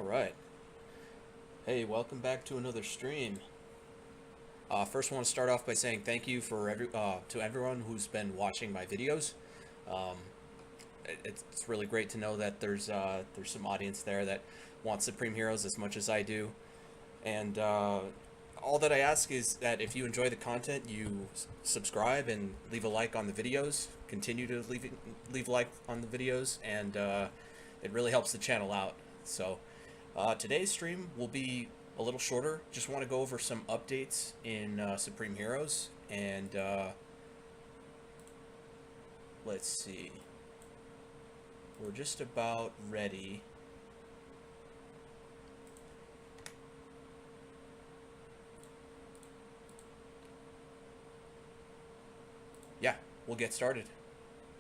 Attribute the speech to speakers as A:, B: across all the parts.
A: All right. Hey, welcome back to another stream. First, I want to start off by saying thank you to everyone who's been watching my videos. Um, it's really great to know that there's some audience there that wants Supreme Heroes as much as I do, and all that I ask is that if you enjoy the content, you subscribe and leave a like on the videos. Continue to leave a like on the videos, and it really helps the channel out. So. Today's stream will be a little shorter. Just want to go over some updates in Supreme Heroes, and let's see. We're just about ready. Yeah, we'll get started.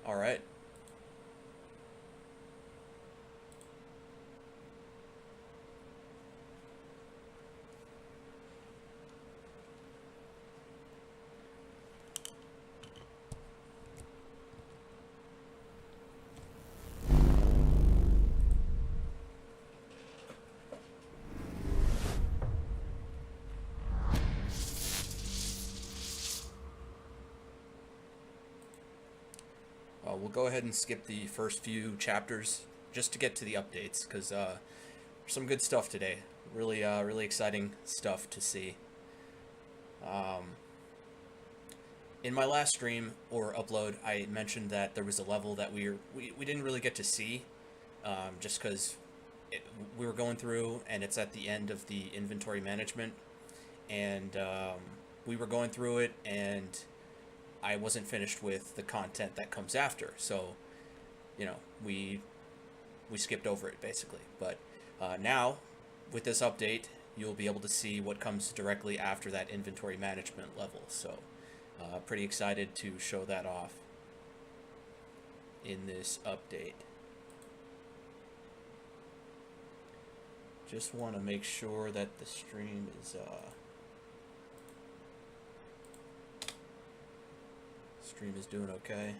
A: All right. We'll go ahead and skip the first few chapters just to get to the updates, because there's some good stuff today. Really exciting stuff to see. In my last stream or upload, I mentioned that there was a level that we didn't really get to see, just because we were going through, and it's at the end of the inventory management, and we were going through it, and I wasn't finished with the content that comes after, so we skipped over it basically. But now with this update, you'll be able to see what comes directly after that inventory management level. So pretty excited to show that off in this update. Just want to make sure that the stream is doing okay.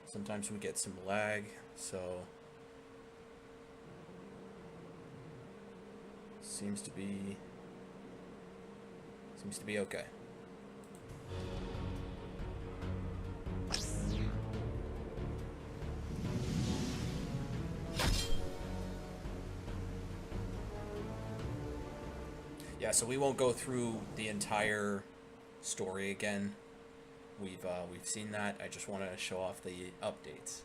A: Sometimes we get some lag, so seems to be okay. Yeah, so we won't go through the entire story again. We've seen that. I just want to show off the updates.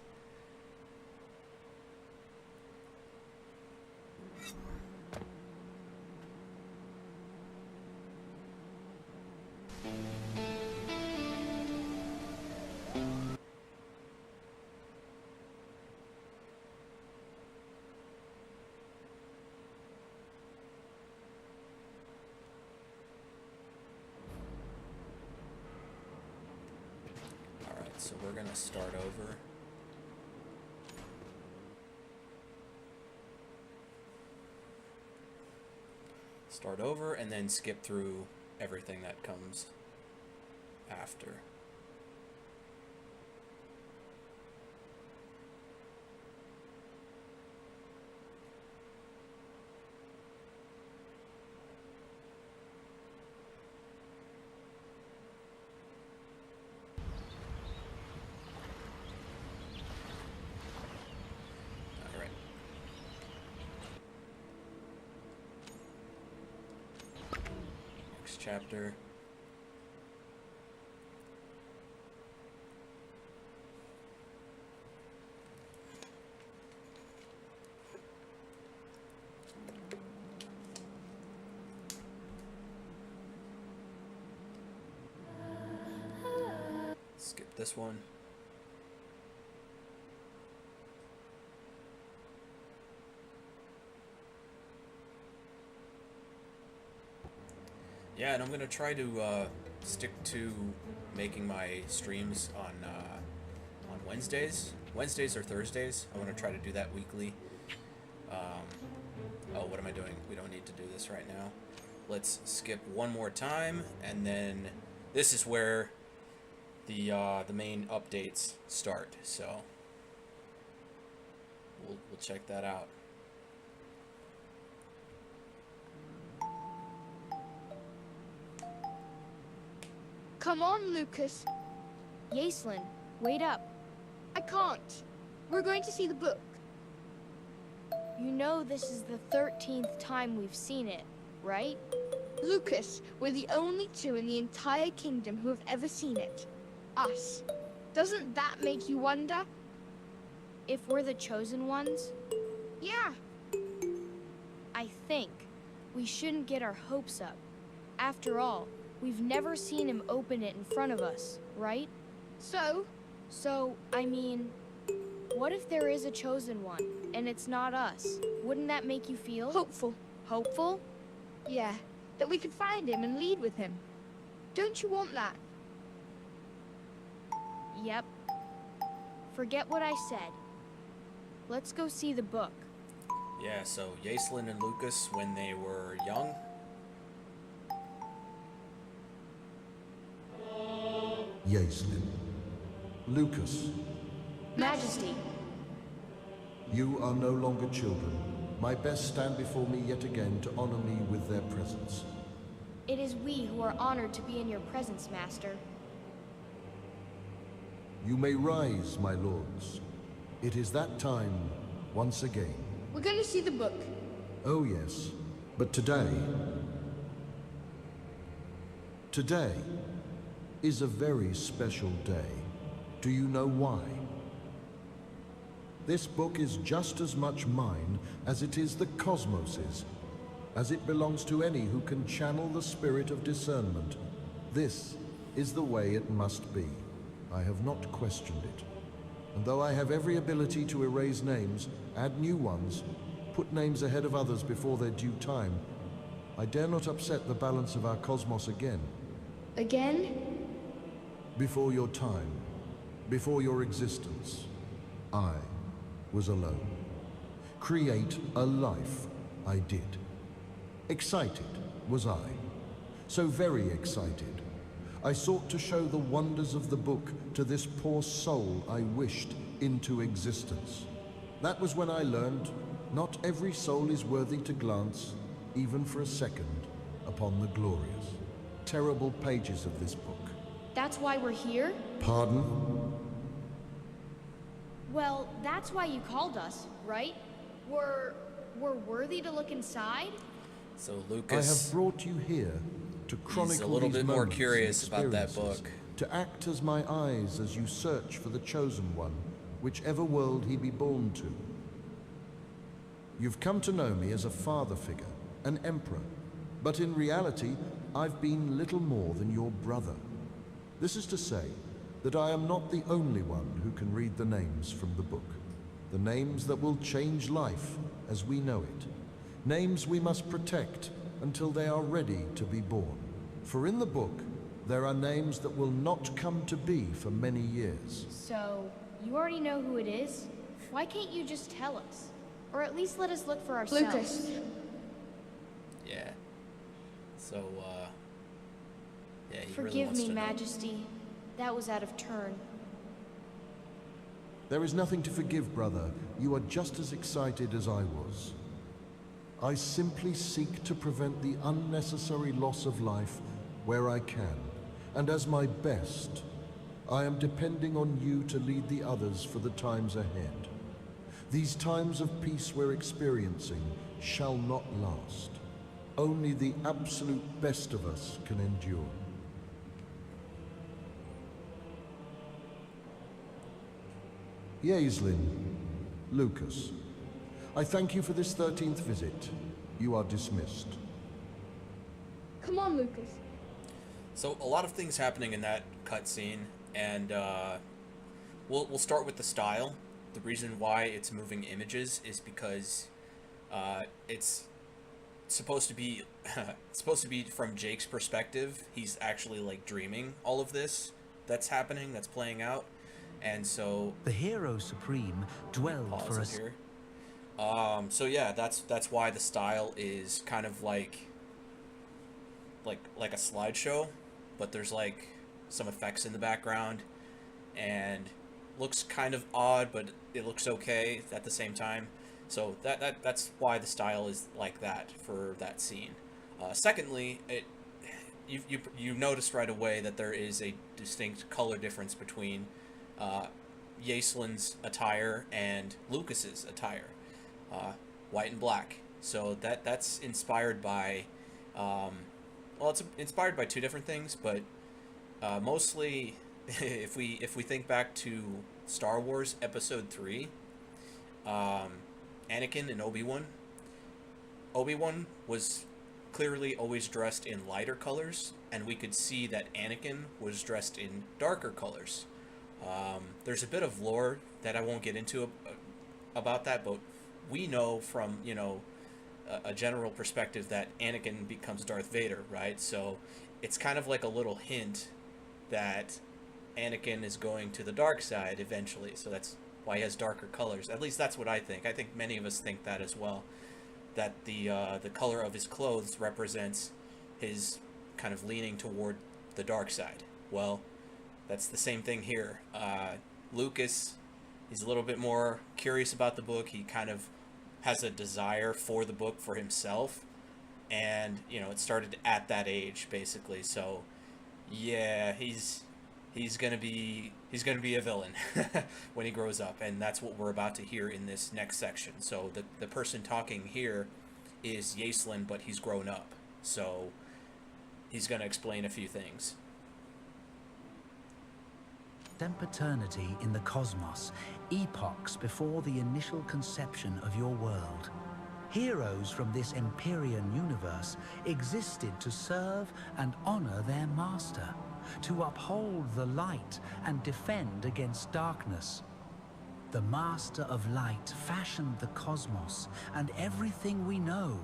A: So we're gonna start over. Start over and then skip through everything that comes after. Chapter. Skip this one. Yeah, and I'm gonna try to stick to making my streams on Wednesdays or Thursdays. I want to try to do that weekly. Oh, what am I doing? We don't need to do this right now. Let's skip one more time, and then this is where the main updates start. So we'll check that out.
B: Come on, Lucas.
C: Yaslin, wait up.
B: I can't. We're going to see the book.
C: You know this is the 13th time we've seen it, right?
B: Lucas, we're the only two in the entire kingdom who have ever seen it. Us. Doesn't that make you wonder?
C: If we're the chosen ones,
B: Yeah.
C: I think we shouldn't get our hopes up. After all, we've never seen him open it in front of us, right?
B: So,
C: So, I mean, what if there is a chosen one, and it's not us? Wouldn't that make you feel
B: hopeful.
C: hopeful?
B: Yeah. That we could find him and lead with him. Don't you want that?
C: Yep. Forget what I said. Let's go see the book.
A: Yeah, so Yaslin and Lucas when they were young.
D: Yaslin. Lucas,
C: Majesty.
D: you are no longer children. My best stand before me yet again to honor me with their presence.
C: It is we who are honored to be in your presence, Master.
D: You may rise, my lords. It is that time once again.
B: We're going to see the book.
D: Oh yes, but today is a very special day. Do you know why? This book is just as much mine as it is the cosmos's, as it belongs to any who can channel the spirit of discernment. This is the way it must be. I have not questioned it. And though I have every ability to erase names, add new ones, put names ahead of others before their due time, I dare not upset the balance of our cosmos again.
B: Again?
D: Before your time, before your existence, I was alone. Create a life, I did. Excited was I. So very excited. I sought to show the wonders of the book to this poor soul I wished into existence. That was when I learned not every soul is worthy to glance, even for a second, upon the glorious, terrible pages of this book.
C: That's why we're here?
D: Pardon?
C: Well, that's why you called us, right? We're worthy to look inside?
A: So
D: I
A: Lucas,
D: have brought you here to chronicle
A: he's a little
D: these
A: bit more
D: moments and
A: curious about that
D: experiences,
A: book.
D: to act as my eyes as you search for the chosen one, whichever world he be born to. You've come to know me as a father figure, an emperor, but in reality, I've been little more than your brother. This is to say that I am not the only one who can read the names from the book, the names that will change life as we know it, names we must protect until they are ready to be born. For in the book, there are names that will not come to be for many years.
C: So, you already know who it is? Why can't you just tell us? Or at least let us look for ourselves.
B: Lucas.
A: Yeah. So, yeah, he really
C: Forgive
A: wants
C: me,
A: to know.
C: Majesty. That was out of turn.
D: There is nothing to forgive, brother. You are just as excited as I was. I simply seek to prevent the unnecessary loss of life where I can, and as my best, I am depending on you to lead the others for the times ahead. These times of peace we're experiencing shall not last. Only the absolute best of us can endure. Yaslin, Lucas, I thank you for this 13th visit. You are dismissed.
B: Come on, Lucas.
A: So a lot of things happening in that cutscene, and we'll start with the style. The reason why it's moving images is because it's supposed to be from Jake's perspective. He's actually like dreaming all of this that's happening, that's playing out, and so
E: The hero supreme dwelled
A: pause
E: for
A: it
E: us.
A: here. So yeah, that's why the style is kind of like a slideshow, but there's like some effects in the background, and looks kind of odd, but it looks okay at the same time. So that's why the style is like that for that scene. Secondly, you noticed right away that there is a distinct color difference between Yacelin's attire and Lucas's attire, white and black. So that's inspired by, well, it's inspired by two different things, but mostly, if we think back to Star Wars Episode 3, Anakin and Obi-Wan. Obi-Wan was clearly always dressed in lighter colors, and we could see that Anakin was dressed in darker colors. There's a bit of lore that I won't get into about that, but we know from, you know, a general perspective that Anakin becomes Darth Vader, right? So it's kind of like a little hint that Anakin is going to the dark side eventually. So that's why he has darker colors. At least that's what I think. I think many of us think that as well. That the color of his clothes represents his kind of leaning toward the dark side. Well, that's the same thing here. Lucas, he's a little bit more curious about the book. He kind of has a desire for the book for himself, and you know, it started at that age basically. So yeah, he's gonna be a villain when he grows up, and that's what we're about to hear in this next section. So the person talking here is Yacelin, but he's grown up, so he's gonna explain a few things.
E: Sempiternity in the cosmos, epochs before the initial conception of your world. Heroes from this Empyrean universe existed to serve and honor their master, to uphold the light and defend against darkness. The Master of Light fashioned the cosmos and everything we know.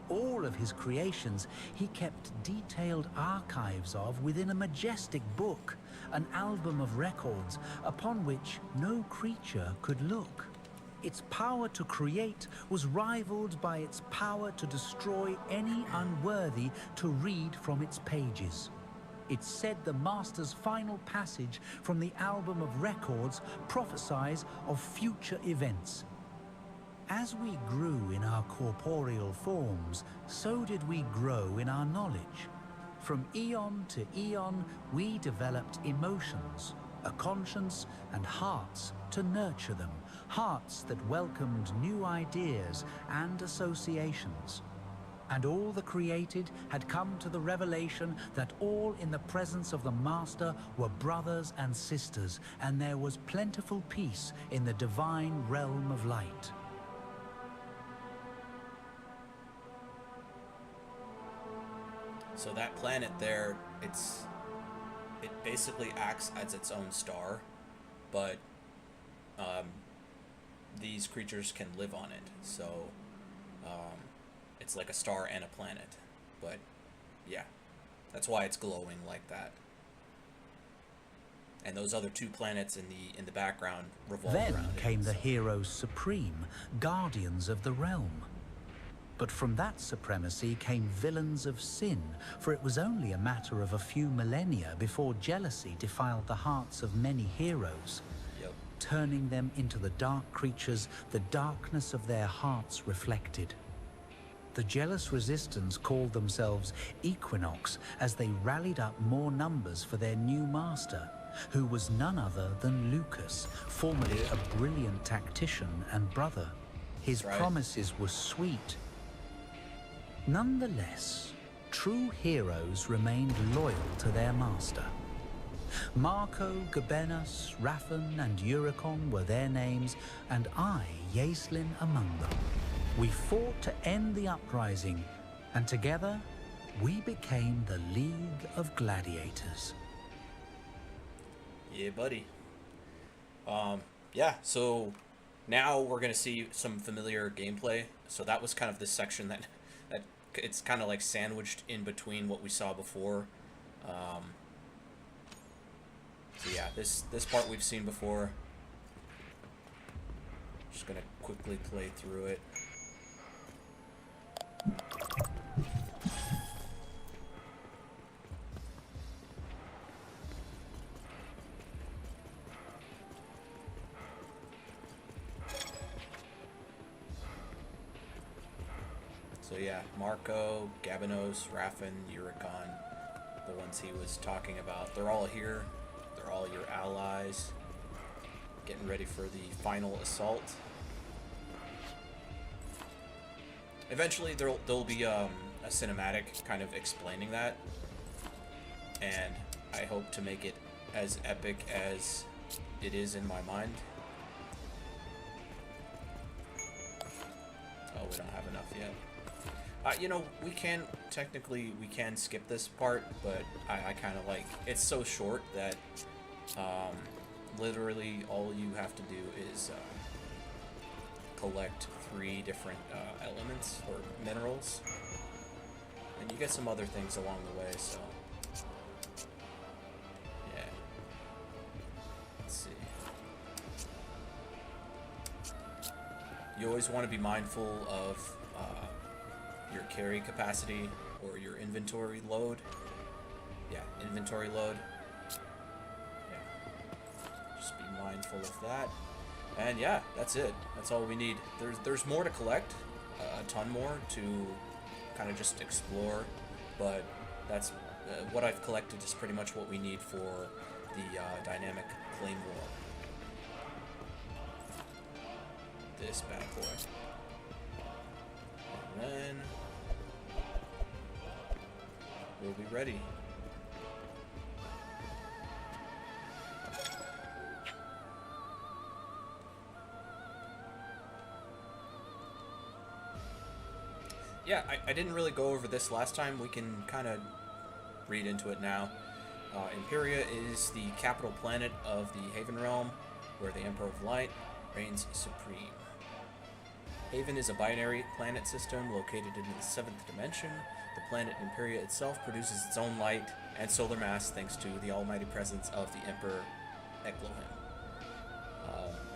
E: All of his creations he kept detailed archives of within a majestic book, an album of records upon which no creature could look. Its power to create was rivaled by its power to destroy any unworthy to read from its pages. It said the Master's final passage from the album of records prophesies of future events. As we grew in our corporeal forms, so did we grow in our knowledge. From eon to eon, we developed emotions, a conscience, and hearts to nurture them, hearts that welcomed new ideas and associations. And all the created had come to the revelation that all in the presence of the Master were brothers and sisters, and there was plentiful peace in the divine realm of light.
A: So that planet there, it basically acts as its own star, but these creatures can live on it. So it's like a star and a planet. But yeah, that's why it's glowing like that. And those other two planets in the background revolve around it.
E: Then came the heroes supreme, guardians of the realm. But from that supremacy came villains of sin, for it was only a matter of a few millennia before jealousy defiled the hearts of many heroes, turning them into the dark creatures the darkness of their hearts reflected. The jealous resistance called themselves Equinox as they rallied up more numbers for their new master, who was none other than Lucas, formerly a brilliant tactician and brother. His promises were sweet. Nonetheless, true heroes remained loyal to their master. Marco, Gabenus, Raffen, and Euricon were their names, and I, Yacelin, among them. We fought to end the uprising, and together we became the League of Gladiators.
A: Yeah, buddy. Yeah, so now we're going to see some familiar gameplay. So that was kind of this section that it's kind of like sandwiched in between what we saw before. So yeah, this part we've seen before. Just gonna quickly play through it. So yeah, Marco, Gabinos, Raffin, Uricon, the ones he was talking about. They're all here. They're all your allies. Getting ready for the final assault. Eventually, there'll be a cinematic kind of explaining that, and I hope to make it as epic as it is in my mind. Oh, we don't have enough yet. You know, we can skip this part, but I kind of like, it's so short that literally all you have to do is collect 3 different elements or minerals, and you get some other things along the way. So yeah, let's see. You always want to be mindful of your carry capacity or your inventory load. Yeah, inventory load. Yeah, just be mindful of that. And yeah, that's it. That's all we need. There's more to collect, a ton more to kind of just explore, but that's what I've collected is pretty much what we need for the dynamic claim war. This bad boy. And then we'll be ready. Yeah, I didn't really go over this last time. We can kind of read into it now. Imperia is the capital planet of the Haven Realm, where the Emperor of Light reigns supreme. Haven is a binary planet system located in the 7th dimension. The planet Imperia itself produces its own light and solar mass thanks to the almighty presence of the Emperor Elohim.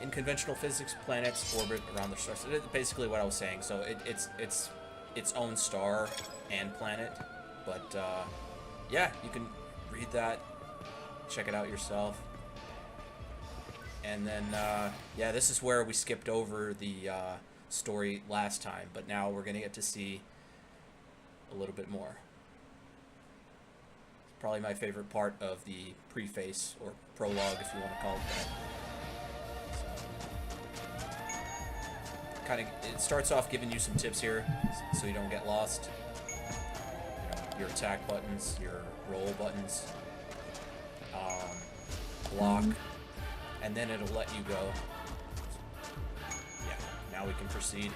A: In conventional physics, planets orbit around their stars. It's basically what I was saying. So it's its own star and planet, but yeah, you can read that, check it out yourself. And then yeah, this is where we skipped over the story last time, but now we're gonna get to see a little bit more. It's probably my favorite part of the preface or prologue, if you want to call it that. It starts off giving you some tips here so you don't get lost. You know, your attack buttons, your roll buttons, block, and then it'll let you go. Yeah, now we can proceed.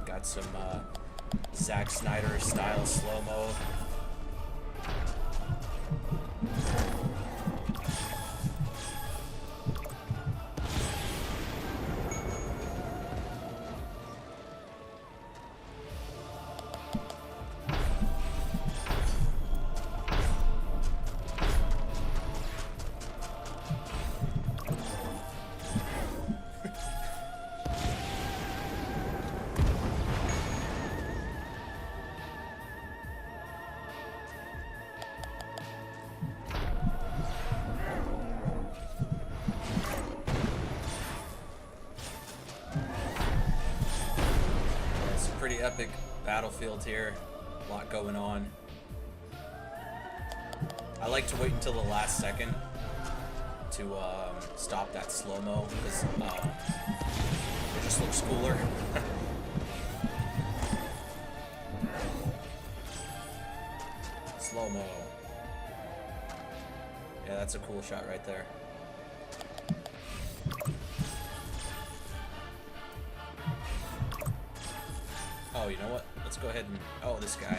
A: Got some Zack Snyder style slow-mo. Pretty epic battlefield here, a lot going on. I like to wait until the last second to stop that slow-mo because it just looks cooler. Slow-mo. Yeah, that's a cool shot right there. Oh, you know what? Let's go ahead and... Oh, this guy.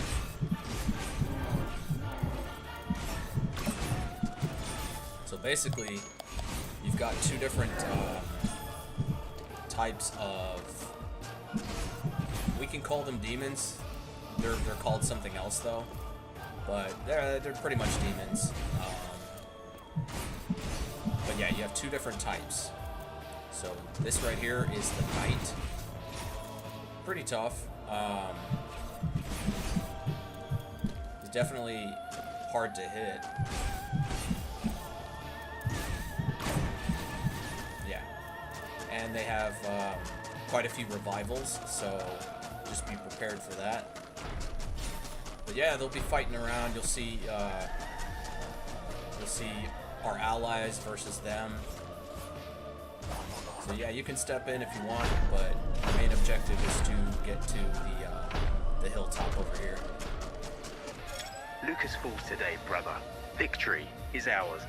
A: So basically, you've got 2 different types of... We can call them demons. They're called something else, though. But they're pretty much demons. But yeah, you have 2 different types. So this right here is the Knight. Pretty tough. It's definitely hard to hit. Yeah. And and they have quite a few revivals, so just be prepared for that. But yeah, they'll be fighting around. You'll see our allies versus them. So yeah, you can step in if you want, but the main objective is to get to the hilltop over here.
F: Lucas falls today, brother. Victory is ours.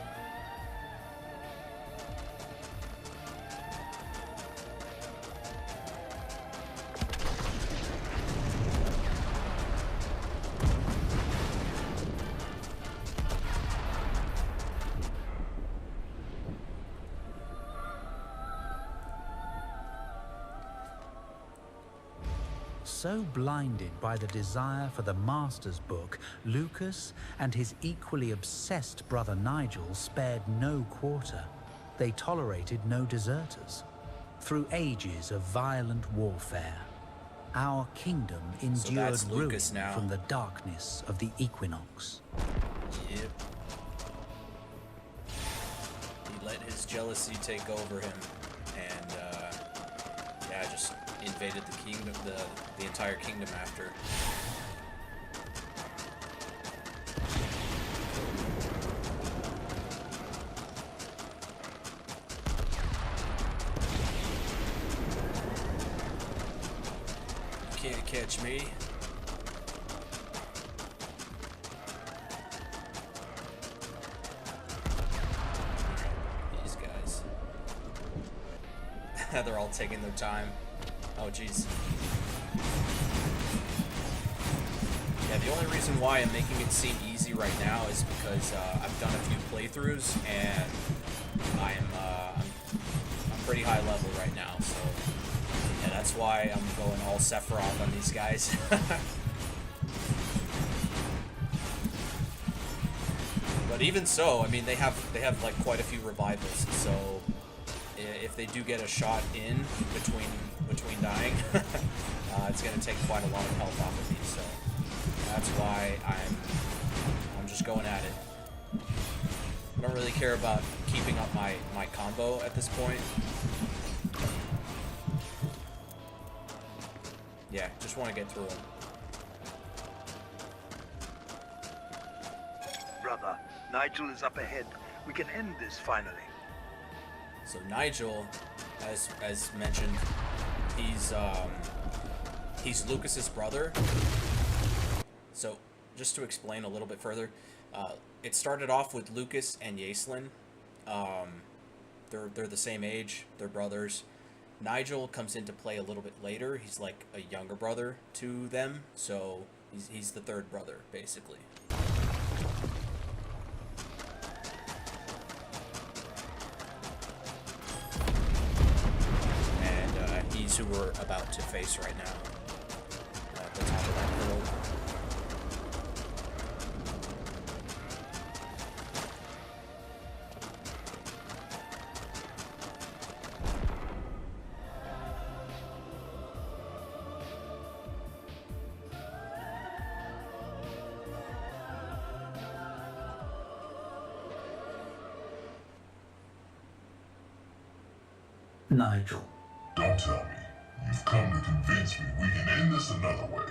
E: So blinded by the desire for the Master's Book, Lucas and his equally obsessed brother Nigel spared no quarter. They tolerated no deserters. Through ages of violent warfare, our kingdom endured ruin from the darkness of the equinox.
A: Yep. He let his jealousy take over him, and yeah, just invaded the kingdom, the entire kingdom after. You can't catch me. These guys. They're all taking their time. Oh, jeez. Yeah, the only reason why I'm making it seem easy right now is because I've done a few playthroughs and I'm pretty high level right now, so yeah, that's why I'm going all Sephiroth on these guys. But even so, I mean, they have like quite a few revivals, so if they do get a shot in between dying, it's going to take quite a lot of health off of me, so that's why I'm just going at it. I don't really care about keeping up my combo at this point. Yeah, just want to get through them.
G: Brother, Nigel is up ahead. We can end this finally.
A: So Nigel, as mentioned, he's Lucas's brother. So just to explain a little bit further, it started off with Lucas and Yaslin. They're the same age. They're brothers. Nigel comes into play a little bit later. He's like a younger brother to them, so he's the third brother basically. Who we're about to face right now at the top of that hill.
E: Nigel.
H: Don't tell me. You've come to convince me we can end this another way.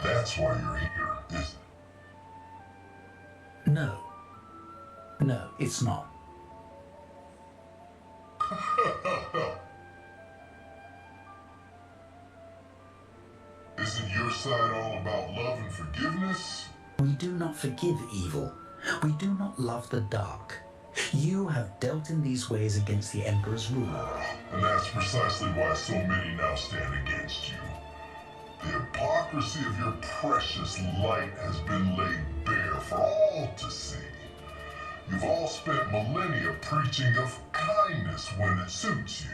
H: That's why you're here, isn't it?
E: No. No, it's not.
H: Isn't your side all about love and forgiveness?
E: We do not forgive evil. We do not love the dark. You have dealt in these ways against the Emperor's rule.
H: And that's precisely why so many now stand against you. The hypocrisy of your precious light has been laid bare for all to see. You've all spent millennia preaching of kindness when it suits you.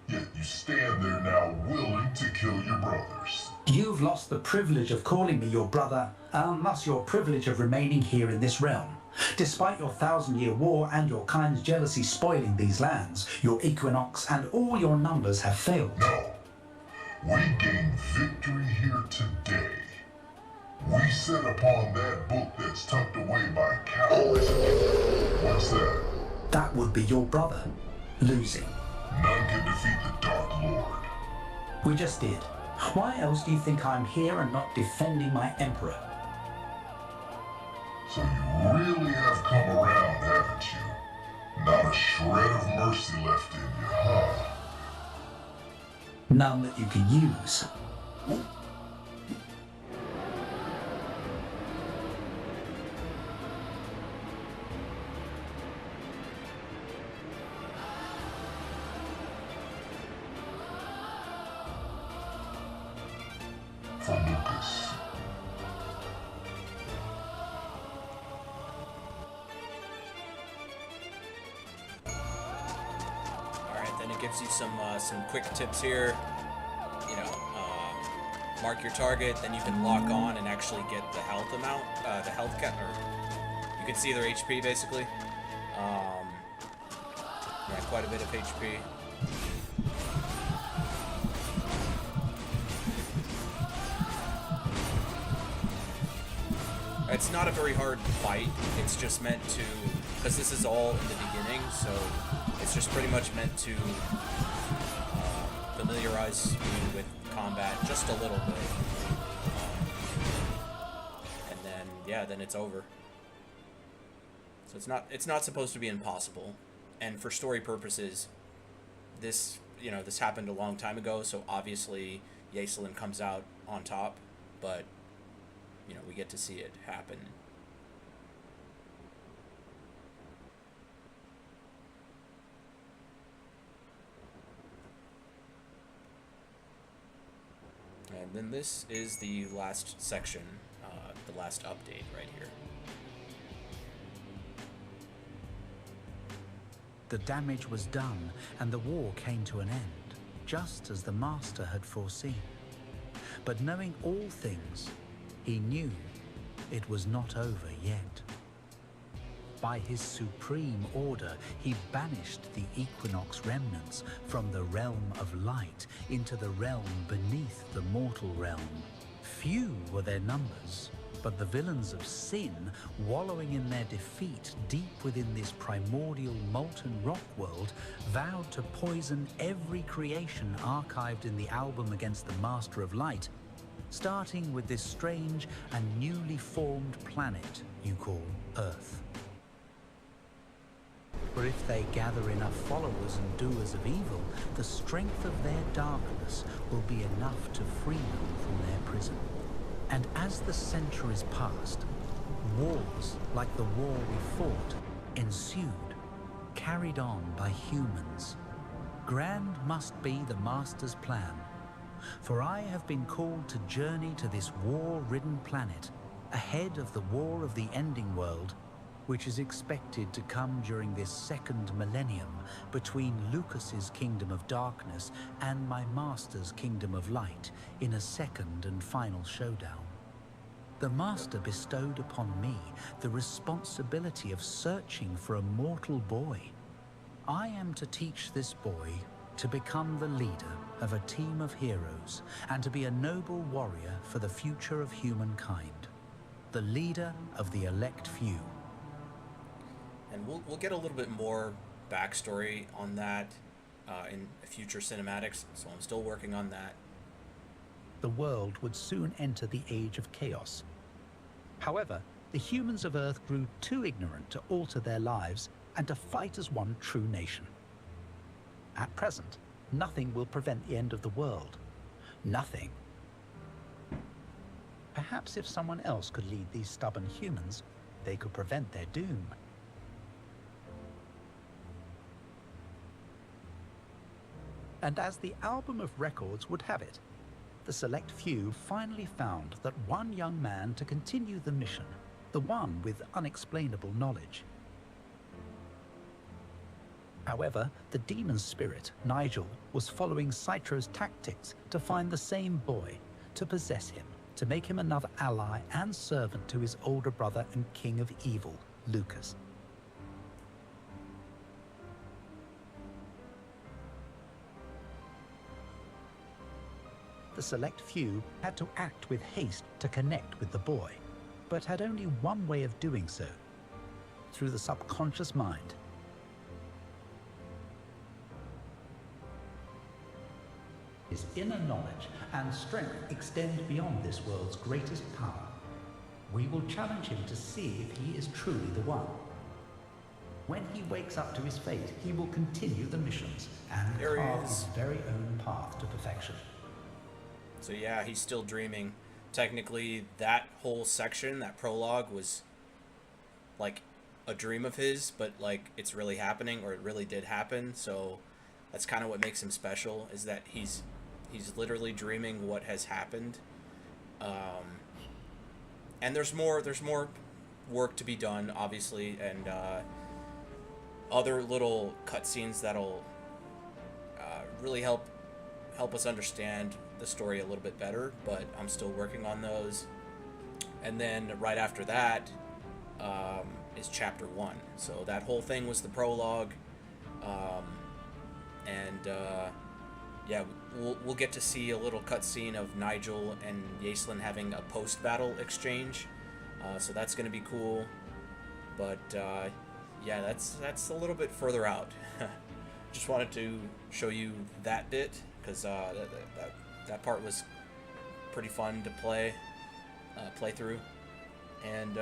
H: Yet you stand there now willing to kill your brothers.
E: You've lost the privilege of calling me your brother, and thus your privilege of remaining here in this realm. Despite your 1,000-year war and your kind's jealousy spoiling these lands, your equinox and all your numbers have failed.
H: No. We gained victory here today. We set upon that book that's tucked away by cowards. What's that?
E: That would be your brother, losing.
H: None can defeat the Dark Lord.
E: We just did. Why else do you think I'm here and not defending my Emperor?
H: So you really have come around, haven't you? Not a shred of mercy left in you, huh?
E: None that you can use.
H: For Lucas.
A: Alright, then it gives you some quick tips here. You know, mark your target, then you can lock on and actually get the health amount, the health or you can see their HP basically. Yeah, quite a bit of HP. It's not a very hard fight, it's just meant to, because this is all in the beginning, so it's just pretty much meant to familiarize you with combat just a little bit. And then, yeah, then it's over. So it's not supposed to be impossible. And for story purposes, this happened a long time ago, so obviously Yaselin comes out on top, but we get to see it happen. And then this is the last section, the last update right here.
E: The damage was done, and the war came to an end, just as the Master had foreseen. But knowing all things, he knew it was not over yet. By his supreme order, he banished the Equinox remnants from the realm of light into the realm beneath the mortal realm. Few were their numbers, but the villains of sin, wallowing in their defeat deep within this primordial molten rock world, vowed to poison every creation archived in the album against the Master of Light, starting with this strange and newly formed planet you call Earth. For if they gather enough followers and doers of evil, the strength of their darkness will be enough to free them from their prison. And as the centuries passed, wars like the war we fought ensued, carried on by humans. Grand must be the Master's plan, for I have been called to journey to this war-ridden planet, ahead of the War of the Ending World, which is expected to come during this second millennium between Lucas's Kingdom of Darkness and my Master's Kingdom of Light in a second and final showdown. The Master bestowed upon me the responsibility of searching for a mortal boy. I am to teach this boy to become the leader of a team of heroes and to be a noble warrior for the future of humankind, the leader of the elect few.
A: And we'll get a little bit more backstory on that in future cinematics, so I'm still working on that.
E: The world would soon enter the Age of Chaos. However, the humans of Earth grew too ignorant to alter their lives and to fight as one true nation. At present, nothing will prevent the end of the world. Nothing. Perhaps if someone else could lead these stubborn humans, they could prevent their doom. And as the album of records would have it, the select few finally found that one young man to continue the mission, the one with unexplainable knowledge. However, the demon spirit, Nigel, was following Citro's tactics to find the same boy, to possess him, to make him another ally and servant to his older brother and king of evil, Lucas. The select few had to act with haste to connect with the boy, but had only one way of doing so, through the subconscious mind. His inner knowledge and strength extend beyond this world's greatest power. We will challenge him to see if he is truly the one. When he wakes up to his fate, he will continue the missions and
A: There he
E: carve
A: is.
E: his very own path to perfection.
A: So yeah, he's still dreaming. Technically, that whole section, that prologue, was like a dream of his, but like it's really happening, or it really did happen. So that's kind of what makes him special, is that he's literally dreaming what has happened. And there's more work to be done, obviously, and other little cutscenes that'll really help us understand the story a little bit better, but I'm still working on those. And then right after that is chapter 1. So that whole thing was the prologue, yeah, we'll get to see a little cutscene of Nigel and Yaslin having a post-battle exchange, so that's going to be cool. But yeah, that's a little bit further out. Just wanted to show you that bit, because that part was pretty fun to play through, and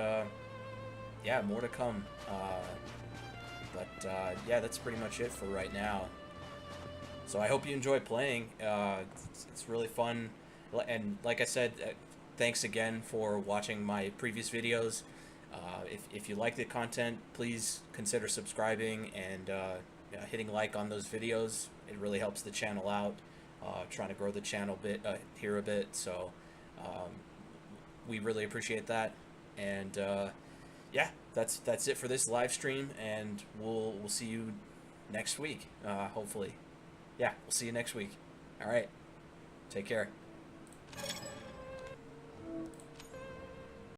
A: yeah, more to come. Yeah, that's pretty much it for right now. So I hope you enjoy playing. It's really fun, and like I said, thanks again for watching my previous videos. If you like the content, please consider subscribing and hitting like on those videos. It really helps the channel out. Trying to grow the channel here a bit, so we really appreciate that. And yeah, that's it for this live stream, and we'll see you next week, hopefully. Yeah, we'll see you next week. All right, take care.